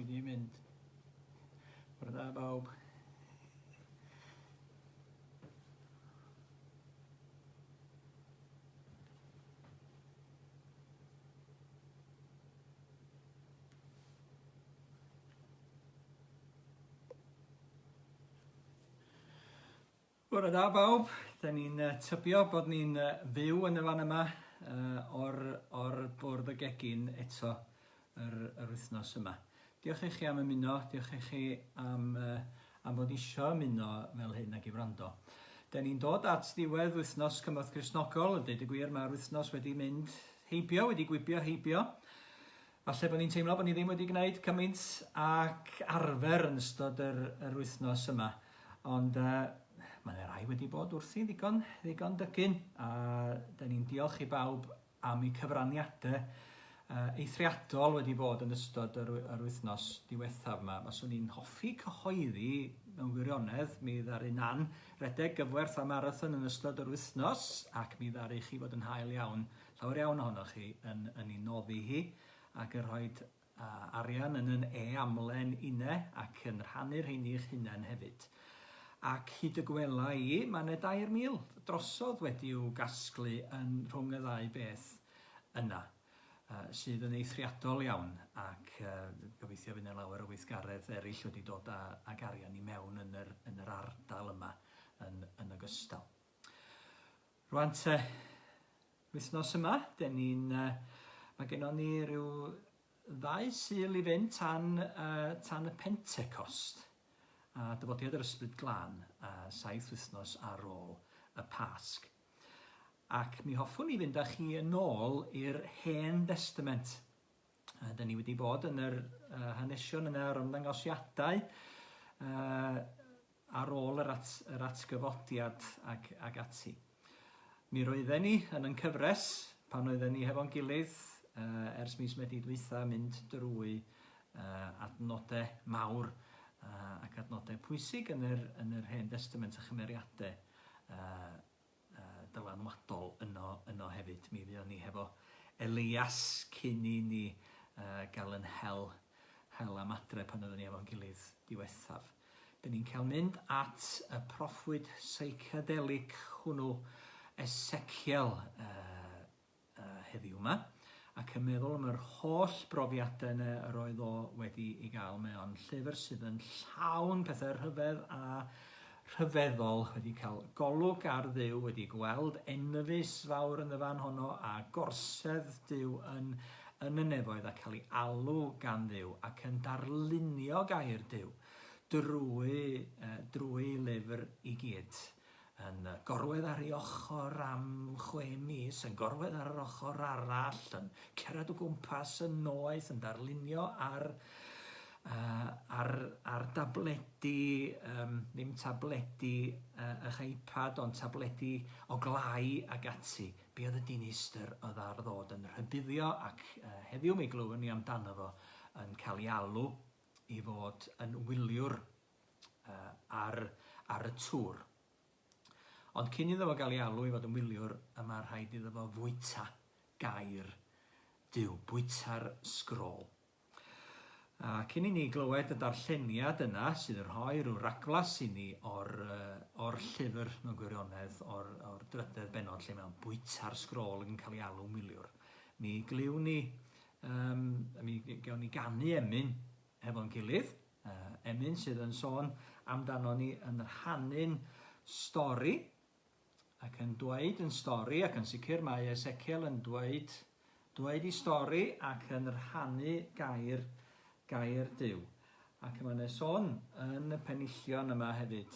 wedi mynd. Bore da bawb. Bore da bawb. Da ni'n tybio bod ni'n fyw yn y fan yma o'r bwrdd y gegin eto yr wythnos yma. Diolch i chi am ymuno, diolch i chi am bod isio ymuno fel hyn ag i wrando. Da ni'n dod at ddiwedd wythnos cymorth Cristnogol, yn deud y gwir mae'r wythnos wedi mynd heibio, wedi gwibio heibio. Falle bod ni'n teimlo bod ni ddim wedi gwneud cymaint ac arfer yn ystod yr wythnos yma, ond mae rai wedi bod wrthi ddigon dygyn, a da ni'n diolch i bawb am eu cyfraniadau eithriadol wedi bod yn ystod yr wythnos diwethaf yma. Faswn ni'n hoffi cyhoeddi mewn gwirionedd, mi ddaru Nan redeg gyfwerth a marathon yn ystod yr wythnos, ac mi ddaru chi fod yn hael iawn, llawer iawn ohonoch chi yn ei noddi hi, ac yn rhoi arian yn yn amlen une, ac yn rhannu'r rheini eich hunain hefyd. Ac hyd y gwela i, mae yna 2,000 drosodd wedi i'w gasglu rhwng y ddau beth yna, sydd yn eithriadol iawn, ac gobeithio fydd yna lawer o weithgaredd eraill wedi dod ag arian i mewn yn yr ardal yma yn ogystal. Rwan te, wythnos yma, mae gennym ni ryw 2 sul i fynd tan y Pentecost, a dyfodiad yr Ysbryd Glân, 7 wythnos ar ôl y Pasg. Ac mi hoffwn ni fynd â chi yn ôl i'r Hen Testament. Da ni wedi bod yn yr hanesion yna o'r ymddangosiadau ar ôl yr atgyfodiad ag ati. Mi roedden ni yn cyfres pan oedden ni hefo'n gilydd ers mis Medi dwytha mynd drwy adnodau mawr ac adnodau pwysig yn yr Hen Testament a chymeriadau dylanwadol yno hefyd. Mi fuon ni hefo Elias cyn i ni gael yn hel am adre pan oedden ni efo'n gilydd diwethaf. Da ni'n cael mynd at y proffwyd seicadeig hwnnw Eseciel heddiw yma, ac yn meddwl am yr holl brofiadau yna yr oedd o wedi ei gael mewn llyfr sydd yn llawn pethau rhyfedd a rhyfeddol, wedi cael golwg ar Dduw, wedi gweld enfys fawr yn y fan honno a gorsedd Duw yn y nefoedd a cael ei alw gan Dduw ac yn darlunio gair Duw drwy lyfr i gyd. Yn gorwedd ar ei ochr am 6 mis, yn gorwedd ar yr ochr arall, yn cerdded o gwmpas yn noeth, yn darlunio ar dabledi, ddim tabledi eich iPad, ond tabledi o glai ag ati. Be oedd y dinistr oedd ar ddod yn rhybuddio, ac heddiw mi glywon ni amdano fo yn cael ei alw i fod yn wyliwr ar y tŵr. Ond cyn iddo fo gael ei alw i fod yn wyliwr, yma rhaid iddo fo fwyta Gair Duw, bwyta'r sgrôl. Cyn i ni glywed y darlleniad yna, sydd yn rhoi rhyw raglas i ni o'r llyfr mewn gwirionedd, o'r drydedd benod lle mewn bwyta'r sgrôl yn cael ei alw'n wyliwr. Mi gawn ni ganu emyn efo'n gilydd, emyn sydd yn sôn amdano ni yn rhannu'n stori, ac yn dweud yn stori, ac yn sicr mae Eseciel yn dweud ei stori ac yn rhannu gair Duw. Ac mae'n sôn yn y penillion yma hefyd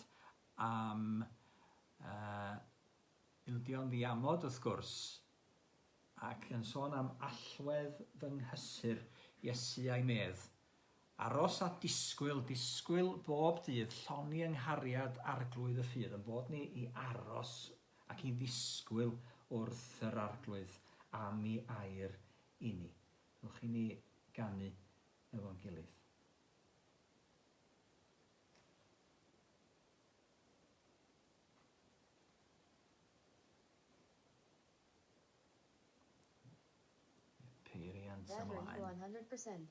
am ildion ddiamod wrth gwrs, ac yn sôn am allwedd fy nghysur Iesu a'i medd. Aros a disgwyl bob dydd, lloni yng nghariad arglwydd y ffydd, yn bod ni i aros ac i ddisgwyl wrth yr arglwydd am ei air i ni. Wnewch i ni ganu efo'n gilydd. Peiriant ymlaen. 100%.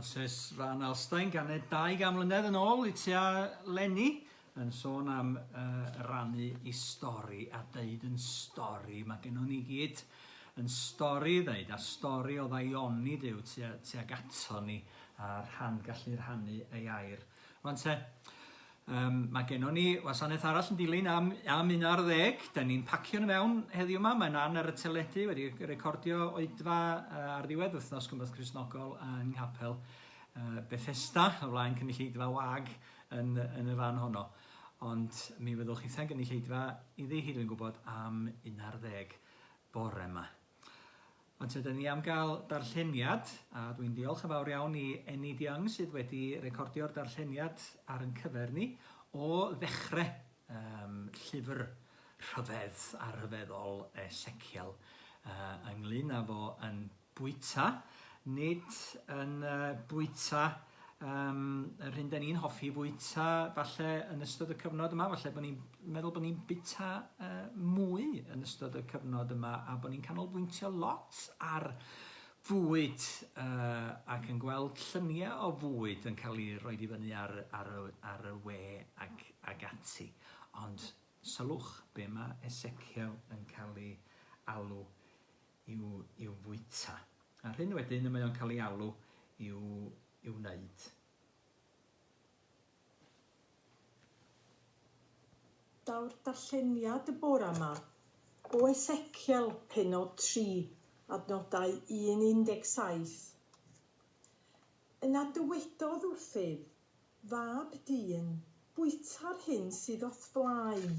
broses Van Alstein gan 200 mlynedd yn ôl I tua Lenni yn sôn am rhannu I stori a deud yn stori. Mae gennym ni gyd yn stori ddeud a stori o ddaioni Duw tuag ato ni a gallu rhannu ei air. Rwan te, mae gennym ni wasanaeth arall yn dilyn am 11. Da ni'n pacio nhw mewn heddiw yma. Mae'n ar y teledu wedi recordio oedfa ar ddiwedd wythnos Cymraeg Cristnogol yng Nghapel Bethesda o flaen cynulleidfa wag yn y fan honno. Ond mi fyddwch chi'n gynulleidfa iddi hi dwi'n gwybod am 11 bore yma. Ond ydyn ni am gael darlleniad, a dwi'n diolch yn fawr iawn I Enid sydd wedi recordio'r darlleniad ar yn cyfer ni o ddechrau llyfr rhyfedd a rhyfeddol Eseciel ynglyn â fo yn Bwyta, nid yn Bwyta yr hyn da ni'n hoffi fwyta falle yn ystod y cyfnod yma, falle bod ni'n meddwl bod ni'n bwyta mwy yn ystod y cyfnod yma a bod ni'n canolbwyntio lot ar fwyd ac yn gweld lluniau o fwyd yn cael ei roi I fyny ar y we ag ati. Ond sylwch be mae Eseciel yn cael ei alw i'w fwyta. A'r hyn wedyn mae o'n cael ei alw i'w wneud. Daw'r darlleniad y bore yma o Eseciel pennod 3 adnodau 1-17. Yna dywedodd wrthyf, fab dyn, bwyta'r hyn sydd o'th flaen,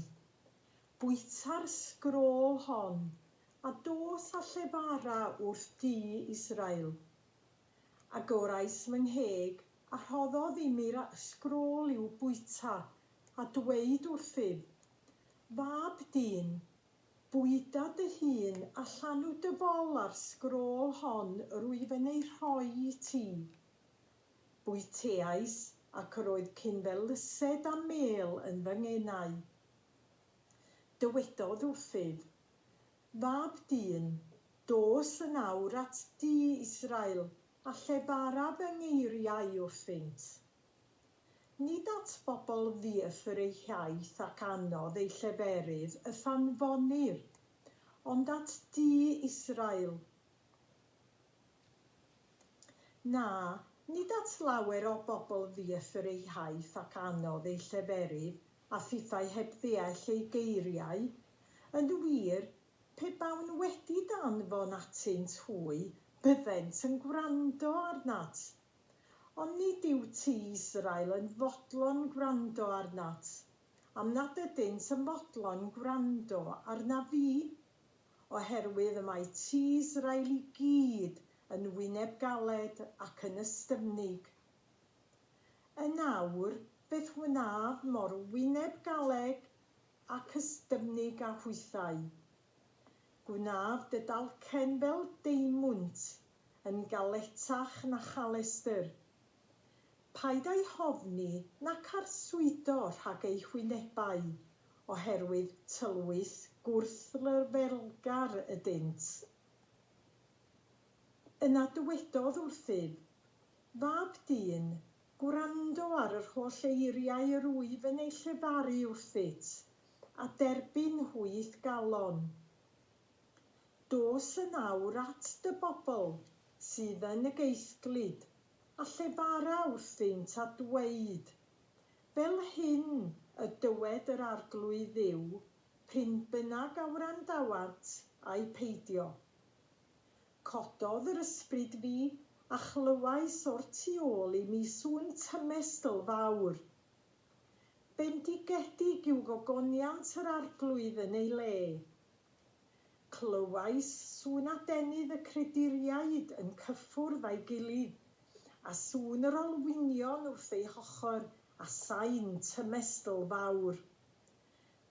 bwyta'r sgrôl hon, a dos a llefara wrth di Israel. A gorais fy ngheg, a rhoddodd I mi'r sgrôl i'w bwyta, a dweud wrthyf, fab dyn, bwyda dy hun a llanw dy fol ar sgrôl hon rwyf yn ei rhoi I ti. Bwyteais ac roedd cyn fel lysed a mel yn fy ngenau. Dywedodd wrthyf, fab dyn, dos yn awr at di Israel, a llefara fy ngeiriau wrthynt. Nid at bobl lyfr eu hiaith ac anodd ei lleferydd y phanfonir, ond at di Israel. Na, nid at lawer o bobl lyfr eu hiaith ac anodd ei lleferydd a phithau heb ddeall ei geiriau, yn wir, pe bawn wedi danfon atynt hwy, byddent yn gwrando arnat. Ond nid yw ti Israel yn fodlon gwrando arnat, am nad ydynt yn fodlon gwrando arna fi, oherwydd y mae ti Israel I gyd yn wyneb galed ac yn ystymnig. Yn awr, beth wnaf mor wyneb galeg ac ystymnig a hwythau. Gwnaf dy dalcen fel deimwnt yn galetach na chalestr. Paid ei hofni nac arswydo rhag ei hwynebau, oherwydd tylwys gwrthlyfelgar ydynt. Yna dywedodd wrthyf, fab dyn, gwrando ar yr holl eiriau yr wyf yn ei llefaru wrthyt, a derbyn hwyth galon. Dos yn awr at dy bobl sydd yn y geithglyd, a llefara wrthynt a dweud, fel hyn y dywed yr arglwydd Dduw, pryn bynnag awrandawant a'i peidio. Cododd yr ysbryd fi a chlywais o'r tu ôl I mi sŵn tymestl fawr. Bendigedig yw gogoniant yr arglwydd yn ei le. Clywais sŵn adenydd y crediriaid yn cyffwrdd a'i gilydd, a sŵn yr olwynion wrth ei hochr a sain tymestl fawr.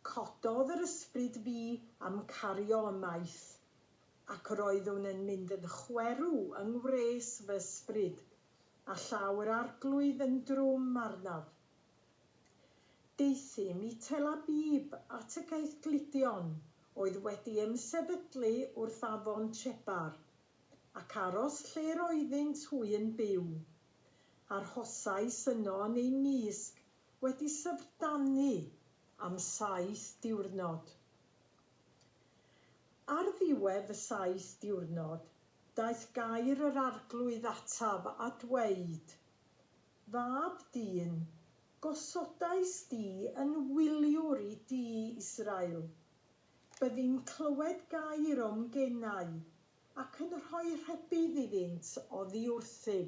Cododd yr ysbryd fi am cario ymaith, ac roeddwn yn mynd yn chwerw yng ngwres fy ysbryd, a llawer arglwydd yn drwm arnaf. Deithim I Tel Abib at y geithgludion, oedd wedi ymsefydlu wrth afon Chebar, ac aros lle roeddynt hwy yn byw, arhosais yno yn ei misg wedi syfrdanu am 7 diwrnod. Ar ddiwedd y 7 diwrnod, daeth Gair yr arglwydd ataf a dweud, Fab dyn, gosodais di yn wyliwr i di Israel. Byddi'n clywed gair o'm gennau, ac yn rhoi rhybudd iddynt oddi wrthy.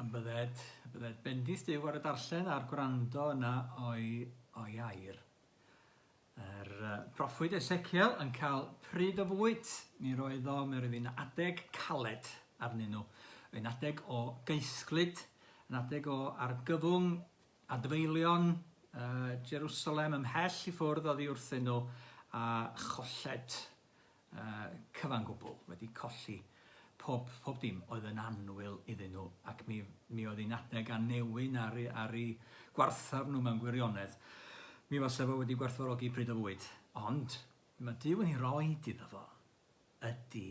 Yn bydded bendith Duw ar y darllen a'r gwrando yna o'i air. Proffwyd Eseciel yn cael pryd o fwyd. Mi roedd hi'n adeg caled arnyn nhw. Yn adeg o geisglyd, yn adeg o argyfwng adfeilion Jerusalem ymhell i ffwrdd oddi wrthyn nhw a cholled cyfan gwbl wedi colli pob dim oedd yn annwyl iddyn nhw ac mi oedd hi'n adeg a newyn ar ei gwarthaf nhw mewn gwirionedd. Mi fas efo wedi gwerthfawrogi pryd o fwyd, ond mae Duw yn ei roed iddo fo ydy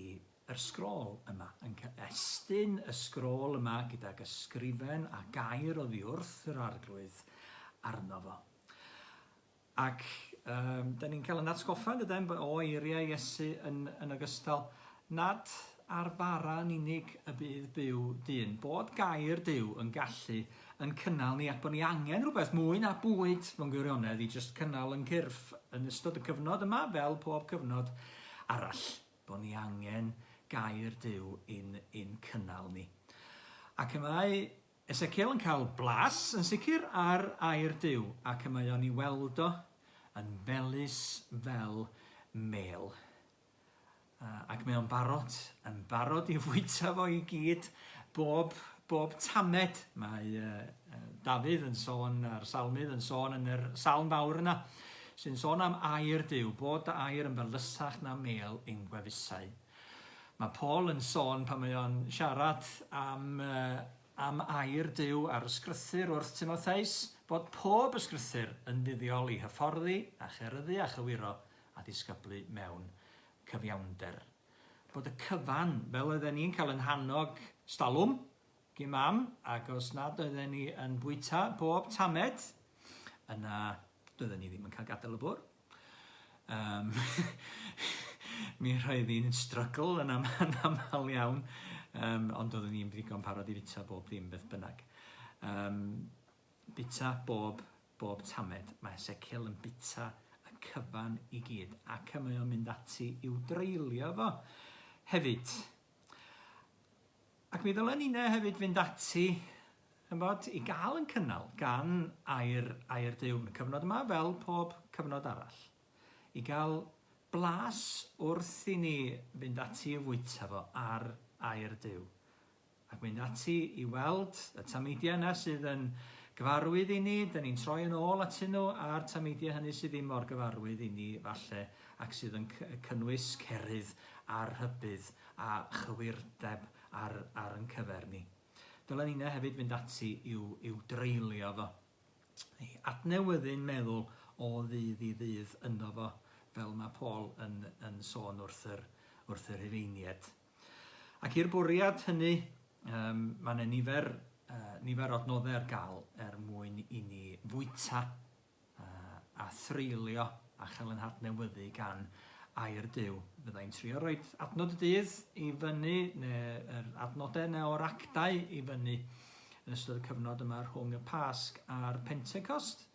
yr sgrôl yma, yn estyn y sgrôl yma gydag ysgrifen a gair oddi wrth yr arglwydd arno fo. Ac da ni'n cael yn atgoffa o eiriau Iesu yn ogystal nad ar fara'n unig y bydd byw dyn, bod Gair Duw yn gallu yn cynnal ni ac bod ni angen rhywbeth mwy na bwyd mewn gwirionedd i just cynnal yn cyrff yn ystod y cyfnod yma fel pob cyfnod arall. Bod ni angen Gair Duw i'n cynnal ni. Ac y mae Eseciel yn cael blas yn sicr ar air Duw ac y mae o'n i weld o yn felys fel mêl. Ac mae o'n barod i fwyta fo i gyd bob tamed. Mae Dafydd yn sôn, a'r salmydd yn sôn yn yr salm fawr yna, sy'n sôn am air Duw, bod y air yn felysach na mêl ein gwefusau. Mae Paul yn sôn pan mae o'n siarad am air Duw ar ysgrythyr wrth Timotheus, bod pob ysgrythyr yn fuddiol i hyfforddi a cheryddu a chywiro a disgyblu mewn cyfiawnder. Bod y cyfan, fel oedden ni'n cael yn hannog stalwm, gymam, ac os nad oedden ni yn bwyta bob tamed, yna doedden ni ddim yn cael gadael y bwr. Mi roedd hi'n strygl yn aml iawn, ond doedden ni'n ddigon parod i bita bob dim beth bynnag. Bita bob tamed. Mae Eseciel yn bita cyfan i gyd ac mae o'n mynd ati i'w dreulio fo hefyd. Ac mi ddylen ni hefyd fynd ati i gael yn cynnal gan air Duw yn y cyfnod yma fel pob cyfnod arall. I gael blas wrth i ni fynd ati i fwyta fo ar air Duw. Ac mynd ati i weld y tamedia yna sydd yn gyfarwydd i ni, da ni'n troi yn ôl atyn nhw a'r tamedia hynny sydd ddim mor gyfarwydd i ni falle ac sydd yn cynnwys cerydd a'r rhybudd a chywirdeb ar yn cyfer ni. Dylen ni hefyd fynd ati i'w dreulio fo. Adnewyddu'n meddwl o ddydd i ddydd yno fo fel mae Paul yn sôn wrth yr Rufeiniaid. Ac i'r bwriad hynny, mae'n nifer o adnoddau ar gael mwyn i ni fwyta a threulio a chael yn hadnewyddu gan air Duw. Byddai'n trio rhoi adnod y dydd i fyny, neu'r adnodau neu o'r actau i fyny yn ystod y cyfnod yma rhwng y Pasg a'r Pentecost,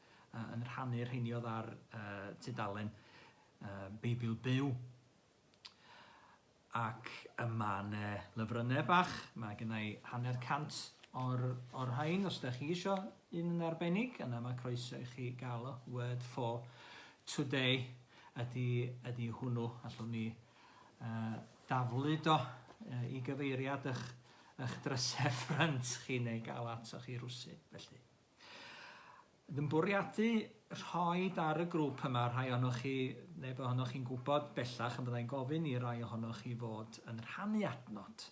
yn rhannu'r rheiniodd ar tudalen Beibl Byw. Ac yma lyfrynau bach, mae gennau 100 o'r rhain, os ydych chi isio un yn arbennig, yna mae croeso i chi gael o. Word for Today ydy hwnnw. Allwn ni daflud o i gyfeiriad eich drysau ffrynt chi neu gael ato chi rwsyd. Felly, yn bwriadu rhoi ar y grŵp yma, rhai ohonoch chi, neu bod ohonoch chi'n gwybod bellach, yn byddai'n gofyn i rai ohonoch chi fod yn rhannu adnod.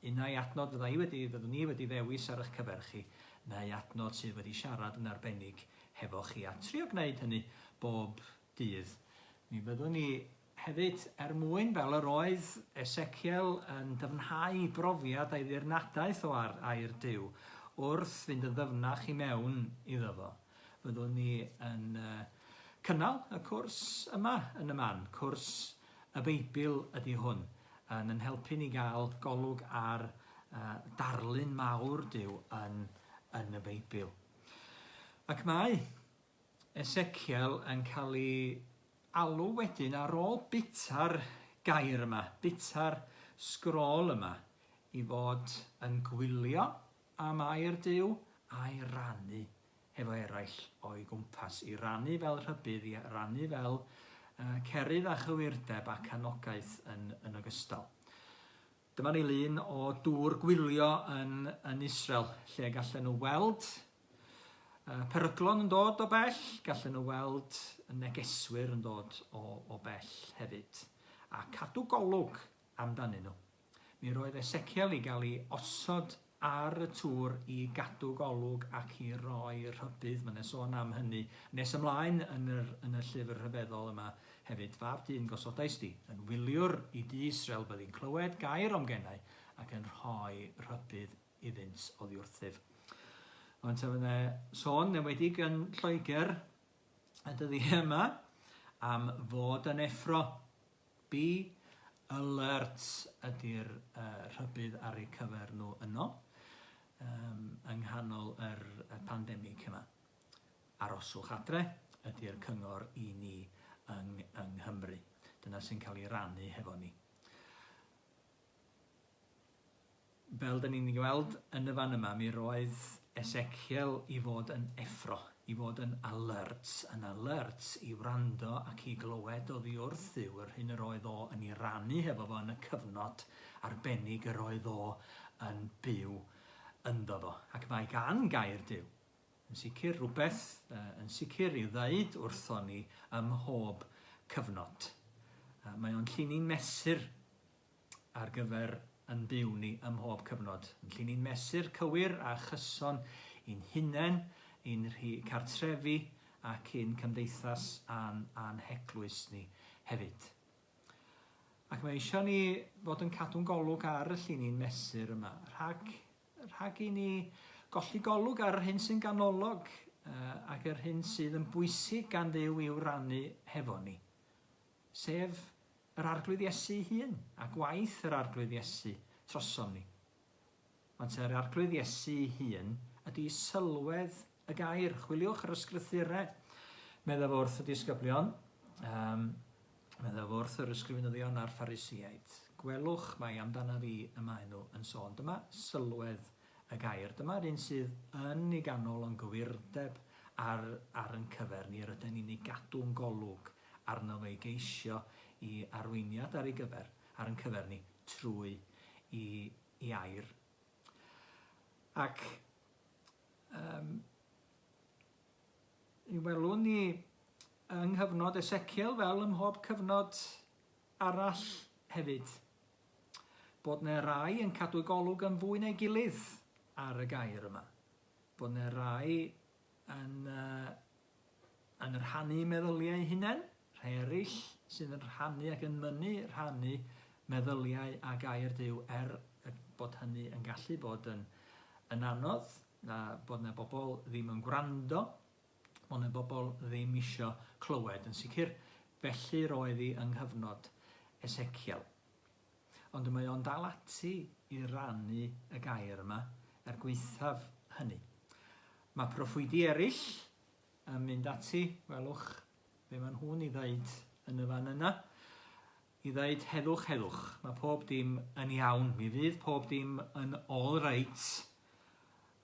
Unai adnod fyddwn ni wedi ddewis ar eich cyferchu, neu adnod sydd wedi siarad yn arbennig hefo chi. A trio gwneud hynny bob dydd. Mi fyddwn ni hefyd mwyn fel yr oedd Eseciel yn dyfnhau brofiad a'i ddirnadaeth o air Duw wrth fynd y ddyfnach i mewn iddo fo. Fyddwn ni yn cynnal y cwrs yma yn y man. Cwrs y Beibl ydy hwn, yn helpu ni gael golwg ar darlun mawr Duw yn y Beibl. Ac mae Eseciel yn cael ei alw wedyn ar ôl bita'r gair yma, bita'r sgrôl yma, i fod yn gwylio am air Duw a'i rhannu efo eraill o'i gwmpas, i rannu fel rhybudd, i rannu fel cerydd a chywirdeb ac anogaeth yn ogystal. Dyma ni lun o dŵr gwylio yn Israel, lle gallen nhw weld peryglon yn dod o bell, gallen nhw weld negeswyr yn dod o bell hefyd, a cadw golwg amdanyn nhw. Mi roedd Eseciel i gael ei osod ar y tŵr i gadw golwg ac i roi rhybudd. Mae'n sôn am hynny nes ymlaen yn y llyfr rhyfeddol yma hefyd. Fab dyn gosodais di, yn wyliwr i di Israel, byddi'n clywed gair o'm gennau ac yn rhoi rhybudd iddynt oddi wrthyf. Ond yna sôn enwedig yn Lloegr y dyddi yma am fod yn effro. Be alert ydy'r rhybudd ar eu cyfer nhw yno yng nghanol y pandemig yma. Aroswch adre ydy'r cyngor i ni yng Nghymru. Dyna sy'n cael ei rannu hefo ni. Fel dyn ni'n gweld yn y fan yma, mi roedd Eseciel i fod yn effro, i fod yn alert i wrando ac i glywed oddi wrth Dduw yr hyn yr oedd o yn ei rannu hefo fo yn y cyfnod arbennig yr oedd o yn byw ynddo fo. Ac mae gan Gair Duw yn sicr rhywbeth, yn sicr i ddeud wrtho ni ym mhob cyfnod. Mae o'n lluni'n mesur ar gyfer yn byw ni ym mhob cyfnod. Yn lluni'n mesur cywir a chyson i'n hunain, i'n cartrefi ac i'n cymdeithas a'n heglwys ni hefyd. Ac mae eisiau ni fod yn cadw'n golwg ar y lluni'n mesur yma, rhag i ni golli golwg ar hyn sy'n ganolog ac yr hyn sydd yn bwysig gan Dduw i'w rannu hefo ni. Sef yr arglwydd Iesu hun a gwaith yr arglwydd Iesu trosom ni. Ond yr arglwydd Iesu hun ydy sylwedd y gair. Chwiliwch yr ysgrythurau. Meddaf wrth y disgyblion, meddaf wrth yr ysgrifenyddion a'r Pharisiaid. Gwelwch mae amdana fi yma enw yn sôn. Dyma sylwedd y gair. Dyma'r un sydd yn ei ganol yn gywirdeb ar yn cyfer ni. Rydyn ni'n ei gadw'n golwg arno fe i geisio i arweiniad ar yn cyfer ni trwy i air. Ac i welwn ni yng nghyfnod Eseciel fel ym mhob cyfnod arall hefyd, bod yna rai yn cadw golwg yn fwy neu gilydd ar y gair yma. Bod yna rai yn rhannu meddyliau hunain, rhai eraill sydd yn rhannu ac yn rhannu meddyliau a gair Duw bod hynny yn gallu bod yn anodd, bod yna bobl ddim yn gwrando, bod yna bobl ddim isio clywed. Yn sicr, felly roedd hi yng nghyfnod Eseciel. Ond mae o'n dal ati i rannu y gair yma gweithaf hynny. Mae proffwydi eraill yn mynd ati, welwch be maen nhw'n i ddeud yn y fan yna, i ddeud heddwch. Mae pob dim yn iawn. Mi fydd pob dim yn all right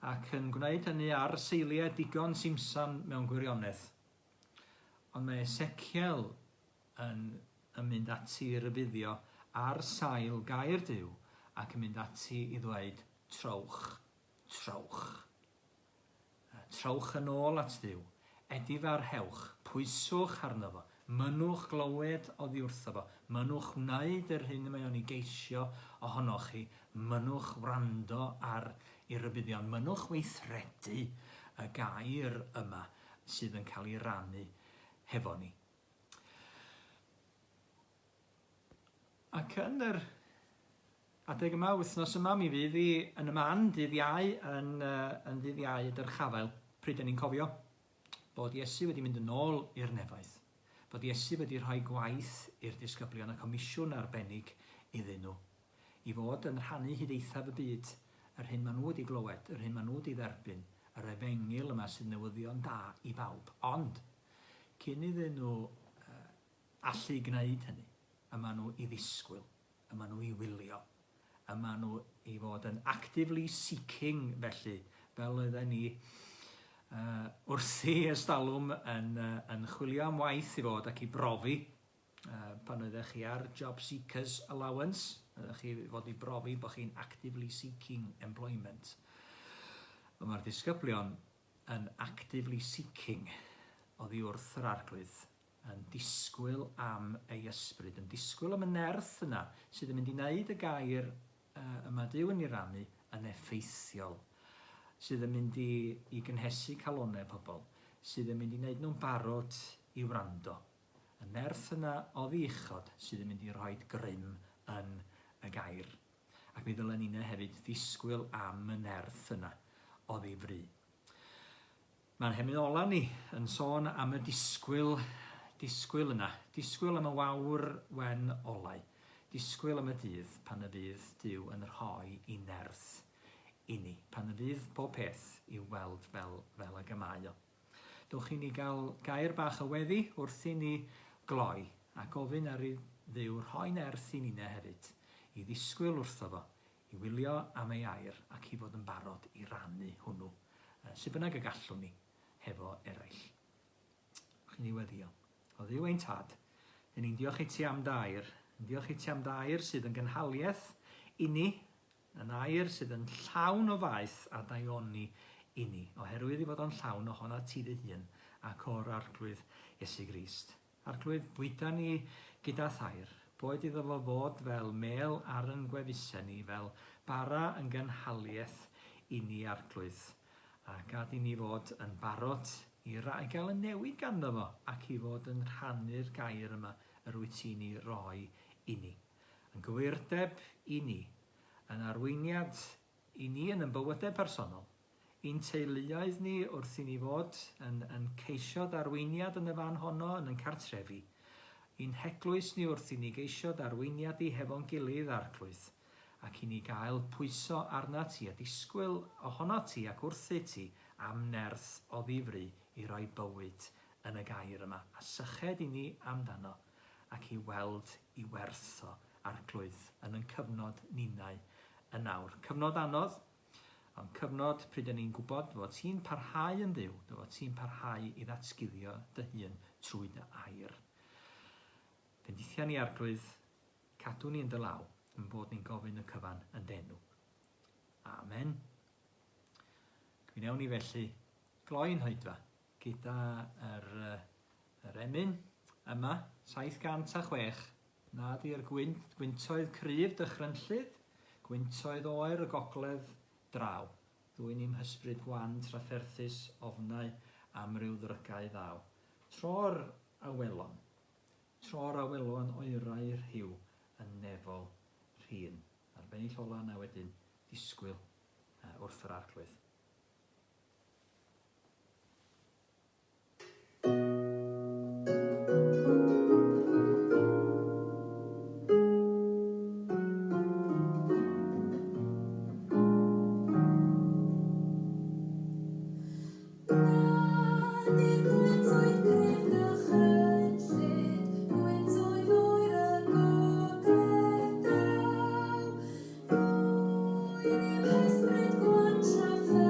ac yn gwneud hynny ar seiliau digon simsan mewn gwirionedd. Ond mae Eseciel yn mynd ati i rybuddio ar sail gair Duw ac yn mynd ati i ddweud trowch. Trowch yn ôl at Dduw, edif ar hewch, pwyswch arno fo, mynwch glywed oddi wrtho fo, mynwch wneud yr hyn mae o'n i geisio ohonoch chi, mynwch wrando ar ei rybuddion, mynwch weithredu y gair yma sydd yn cael ei rannu hefo ni. Ac yn yr adeg yma, wythnos yma, mi fydd hi yn y man, dydd Iau, yn dydd Iau y dyrchafael, pryd ni'n cofio bod Iesu wedi mynd yn ôl i'r nefaeth, bod Iesu wedi rhoi gwaith i'r disgyblion a comisiwn arbennig iddyn nhw, i fod yn rhannu hyd eithaf y byd, yr hyn maen nhw wedi glywed, yr hyn maen nhw wedi dderbyn, yr efengil yma sydd newyddion da i bawb. Ond, cyn iddyn nhw allu gwneud hynny, yma nhw i ddisgwyl, yma nhw i wylio, yma nhw i fod yn actively seeking felly, fel oedden ni wrthi ystalwm yn chwilio am waith i fod ac i brofi, pan oeddech chi ar Job Seekers Allowance, oeddech chi fod i brofi bod chi'n actively seeking employment. Mae'r disgyblion yn actively seeking oddi wrth yr arglwydd, yn disgwyl am ei ysbryd, yn disgwyl am y nerth yna sydd yn mynd i wneud y gair yma Duw yn ei rannu yn effeithiol, sydd yn mynd i gynhesu calonau pobl, sydd yn mynd i wneud nhw'n barod i wrando. Y nerth yna oddi uchod sydd yn mynd i roi grym yn y gair. Ac mi ddylen ni'n hefyd ddisgwyl am y nerth yna oddi fri. Mae'n hemyn ola ni yn sôn am y disgwyl yna, disgwyl am y wawr wen olau, disgwyl am y dydd pan y fydd Duw yn rhoi i nerth i ni, pan y fydd bob peth i'w weld fel y gymau o. Dwch i ni gael gair bach y weddi wrth i ni gloi a gofyn ar ei Dduw rhoi nerth i ni'n hefyd, i ddisgwyl wrtho fo, i wylio am ei air ac i fod yn barod i rannu hwnnw, sydd bynnag y gallwn ni hefo eraill. Chi'n ni weddio. O Dduw ein tad, dyn ni'n diolch i ti am dair, yn diolch i ti am dair sydd yn gynhaliaeth i ni, yn air sydd yn llawn o faith a daioni i ni, oherwydd i fod o'n llawn ohona ti dy hun ac o'r arglwydd Iesu Grist. Arglwydd, bwyta ni gyda thair, boed iddo fo fod fel mel ar yn gwefusau ni, fel bara yn gynhaliaeth i ni arglwydd, a gad i ni fod yn barod i gael y newid ganddo fo ac i fod yn rhannu'r gair yma yr wyt ti'n ei roi i ni. Yn gywirdeb i ni, yn arweiniad i ni yn bywydau personol, i'n teuluoedd ni wrth i ni fod yn ceisio darweiniad yn y fan honno yn cartrefi, i'n heglwys ni wrth i ni geisio darweiniad i hefo'n gilydd arglwydd, ac i ni gael pwyso arna ti a disgwyl ohono ti ac wrthu ti am nerth o ddifri i roi bywyd yn y gair yma, a syched i ni amdano ac i weld i wertho arglwydd yn y cyfnod ninnau yn nawr. Cyfnod anodd, ond cyfnod pryd ni'n gwybod fod ti'n parhau yn Dduw, fod ti'n parhau i ddatguddio dy hun trwy dy air. Bendithia ni arglwydd, cadw ni yn dy law, yn bod ni'n gofyn y cyfan yn denw. Amen. Gwynewn ni felly gloi'n hoedfa gyda yr emyn yma, 706, na di'r gwyntoedd cryf dychrynllyd, gwyntoedd oer y gogledd draw, ddwy'n i'm hysbryd gwan trafferthus ofnau am ryw ddrygau ddaw. Tro'r awelon oerau'r rhyw yn nefol rhin. Arbennill ola na wedyn disgwyl wrth yr arglwydd. Ysbryd gwan trafferthus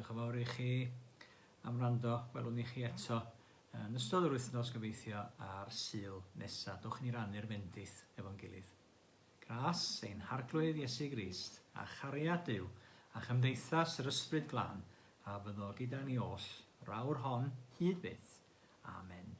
Diolch yn fawr i chi am wrando. Welwn ni chi eto yn ystod yr wythnos gobeithio ar Sul nesaf. Dowch ni rannu'r bendith efo'n gilydd. Gras ein harglwydd Iesu Grist a chariad Duw a chymdeithas yr ysbryd glân a fyddo gyda ni oll rawr hon hyd byth. Amen.